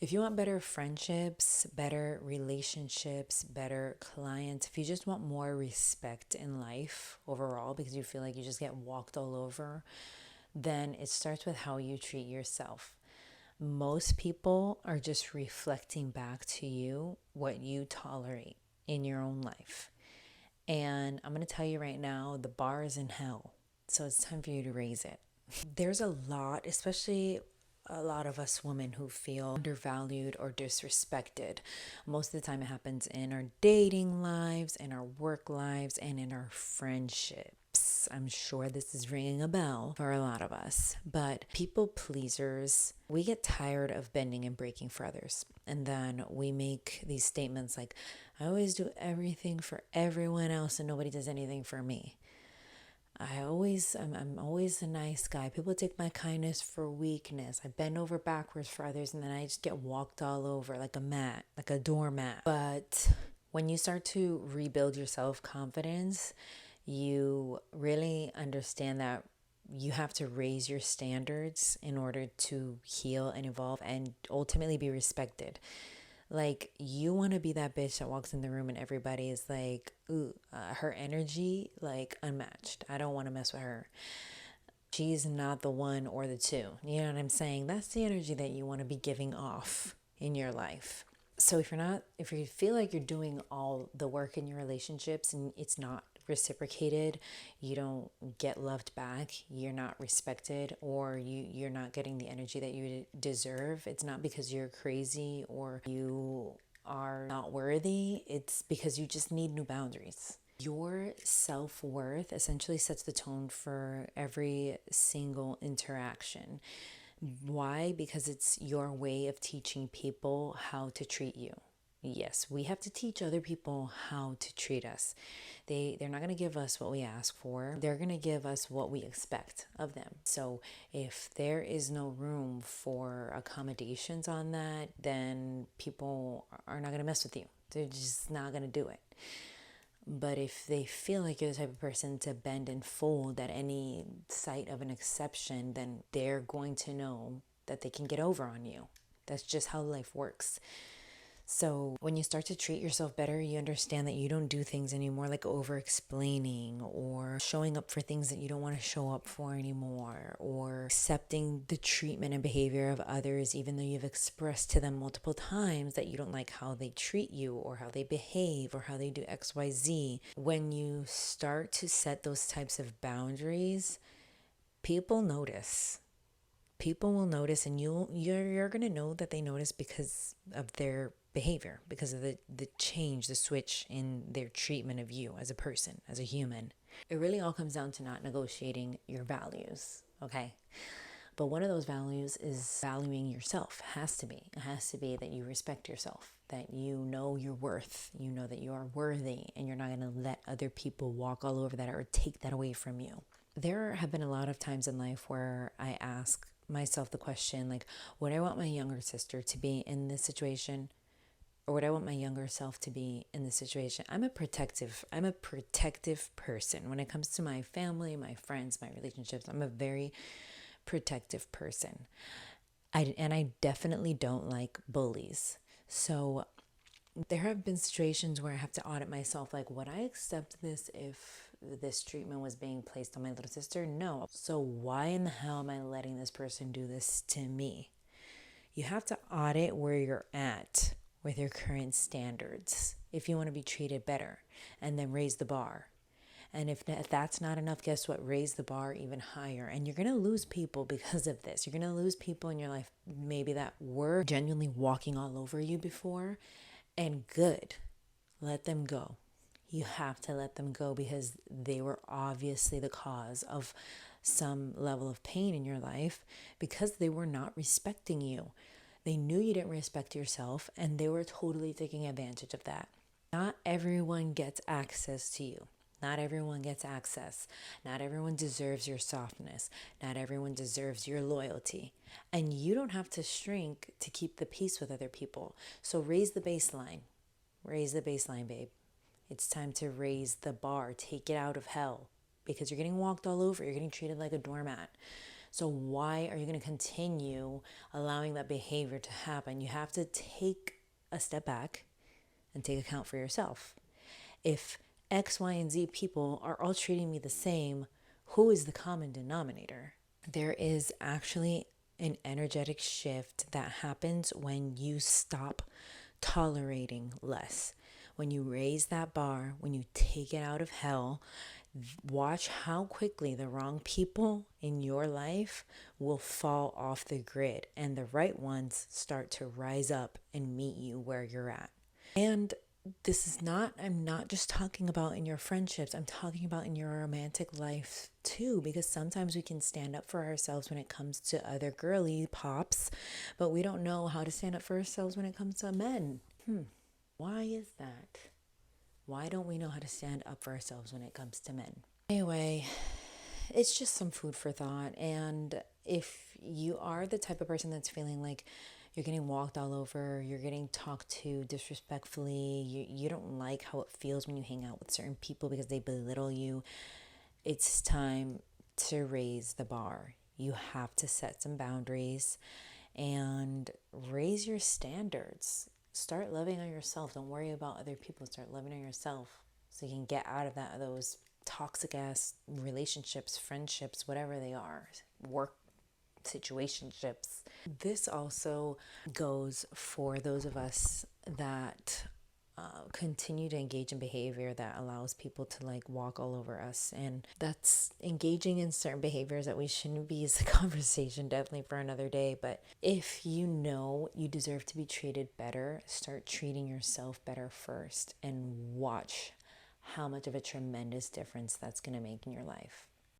If you want better friendships, better relationships, better clients, if you just want more respect in life overall because you feel like you just get walked all over, then it starts with how you treat yourself. Most people are just reflecting back to you what you tolerate in your own life. And I'm going to tell you right now, the bar is in hell. So it's time for you to raise it. There's a lot, especially a lot of us women who feel undervalued or disrespected. Most of the time it happens in our dating lives, in our work lives, and in our friendships. I'm sure this is ringing a bell for a lot of us. But people pleasers, we get tired of bending and breaking for others. And then we make these statements like, I always do everything for everyone else and nobody does anything for me. I'm always a nice guy. People take my kindness for weakness. I bend over backwards for others and then I just get walked all over like a mat, like a doormat. But when you start to rebuild your self-confidence, you really understand that you have to raise your standards in order to heal and evolve and ultimately be respected. Like, you want to be that bitch that walks in the room and everybody is like, ooh, her energy, like, unmatched. I don't want to mess with her. She's not the one or the two. You know what I'm saying? That's the energy that you want to be giving off in your life. So if you feel like you're doing all the work in your relationships and it's not reciprocated, you don't get loved back, you're not respected, or you're not getting the energy that you deserve, it's not because you're crazy or you are not worthy, it's because you just need new boundaries. Your self-worth essentially sets the tone for every single interaction. Why? Because it's your way of teaching people how to treat you. Yes, we have to teach other people how to treat us. They're not going to give us what we ask for. They're going to give us what we expect of them. So if there is no room for accommodations on that, then people are not going to mess with you. They're just not going to do it. But if they feel like you're the type of person to bend and fold at any sight of an exception, then they're going to know that they can get over on you. That's just how life works. So when you start to treat yourself better, you understand that you don't do things anymore like over explaining or showing up for things that you don't want to show up for anymore, or accepting the treatment and behavior of others even though you've expressed to them multiple times that you don't like how they treat you or how they behave or how they do XYZ. When you start to set those types of boundaries, people notice. People will notice, and you're going to know that they notice because of their behavior, because of the change, the switch in their treatment of you as a person, as a human. It really all comes down to not negotiating your values, okay? But one of those values is valuing yourself. It has to be that you respect yourself, that you know your worth, you know that you are worthy, and you're not going to let other people walk all over that or take that away from you. There have been a lot of times in life where I ask myself the question, like, would I want my younger sister to be in this situation, or would I want my younger self to be in this situation? I'm a protective person when it comes to my family, my friends, my relationships. I'm a very protective person. I definitely don't like bullies. So there have been situations where I have to audit myself, like, would I accept this if this treatment was being placed on my little sister? No. So why in the hell am I letting this person do this to me? You have to audit where you're at with your current standards if you want to be treated better, and then raise the bar. And if that's not enough, guess what? Raise the bar even higher. And you're going to lose people because of this. You're going to lose people in your life maybe that were genuinely walking all over you before. And good, let them go. You have to let them go because they were obviously the cause of some level of pain in your life because they were not respecting you. They knew you didn't respect yourself and they were totally taking advantage of that. Not everyone gets access to you. Not everyone gets access. Not everyone deserves your softness. Not everyone deserves your loyalty. And you don't have to shrink to keep the peace with other people. So raise the baseline. Raise the baseline, babe. It's time to raise the bar. Take it out of hell because you're getting walked all over. You're getting treated like a doormat. So why are you going to continue allowing that behavior to happen? You have to take a step back and take account for yourself. If X, Y, and Z people are all treating me the same, who is the common denominator? There is actually an energetic shift that happens when you stop tolerating less. When you raise that bar, when you take it out of hell, watch how quickly the wrong people in your life will fall off the grid and the right ones start to rise up and meet you where you're at. And I'm not just talking about in your friendships, I'm talking about in your romantic life too, because sometimes we can stand up for ourselves when it comes to other girly pops, but we don't know how to stand up for ourselves when it comes to men. Why is that? Why don't we know how to stand up for ourselves when it comes to men? Anyway, it's just some food for thought. And if you are the type of person that's feeling like you're getting walked all over, you're getting talked to disrespectfully, you don't like how it feels when you hang out with certain people because they belittle you, it's time to raise the bar. You have to set some boundaries and raise your standards. Start loving on yourself. Don't worry about other people. Start loving on yourself so you can get out of those toxic ass relationships, friendships, whatever they are, work situationships. This also goes for those of us that continue to engage in behavior that allows people to like walk all over us, and that's engaging in certain behaviors that we shouldn't be. Is a conversation definitely for another day. But if you know you deserve to be treated better, start treating yourself better first and watch how much of a tremendous difference that's going to make in your life.